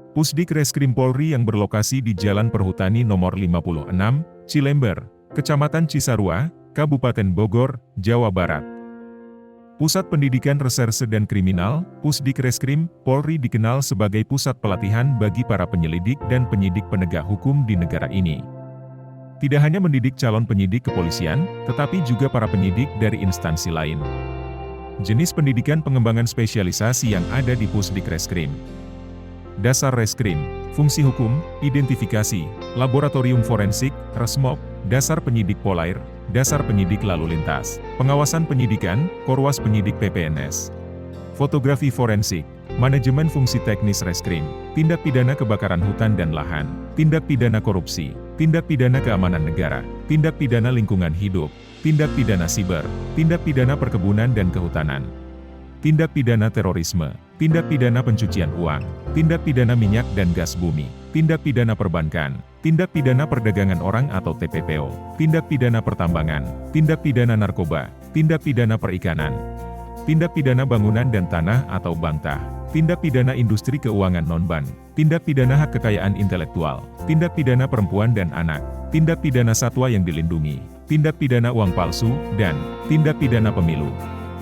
Pusdik Reskrim Polri yang berlokasi di Jalan Perhutani Nomor 56, Cilember, Kecamatan Cisarua, Kabupaten Bogor, Jawa Barat. Pusat Pendidikan Reserse dan Kriminal, Pusdik Reskrim, Polri dikenal sebagai pusat pelatihan bagi para penyelidik dan penyidik penegak hukum di negara ini. Tidak hanya mendidik calon penyidik kepolisian, tetapi juga para penyidik dari instansi lain. Jenis pendidikan pengembangan spesialisasi yang ada di Pusdik Reskrim. Dasar Reskrim, Fungsi Hukum, Identifikasi, Laboratorium Forensik, Resmob, Dasar Penyidik Polair, Dasar Penyidik Lalu Lintas, Pengawasan Penyidikan, Korwas Penyidik PPNS. Fotografi Forensik, Manajemen Fungsi Teknis Reskrim, Tindak Pidana Kebakaran Hutan dan Lahan, Tindak Pidana Korupsi, Tindak Pidana Keamanan Negara, Tindak Pidana Lingkungan Hidup, Tindak Pidana Siber, Tindak Pidana Perkebunan dan Kehutanan, Tindak Pidana Terorisme, Tindak Pidana Pencucian Uang, Tindak Pidana Minyak dan Gas Bumi, Tindak Pidana Perbankan, Tindak Pidana Perdagangan Orang atau TPPO, Tindak Pidana Pertambangan, Tindak Pidana Narkoba, Tindak Pidana Perikanan, Tindak Pidana Bangunan dan Tanah atau Bangtah, Tindak Pidana Industri Keuangan Non-Bank, Tindak Pidana Hak Kekayaan Intelektual, Tindak Pidana Perempuan dan Anak, Tindak Pidana Satwa yang Dilindungi, Tindak Pidana Uang Palsu, dan Tindak Pidana Pemilu.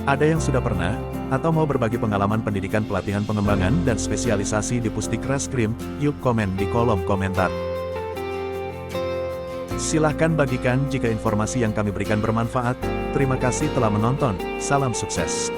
Ada yang sudah pernah, atau mau berbagi pengalaman pendidikan pelatihan pengembangan dan spesialisasi di Pusdik Reskrim? Yuk komen di kolom komentar. Silahkan bagikan jika informasi yang kami berikan bermanfaat. Terima kasih telah menonton, salam sukses.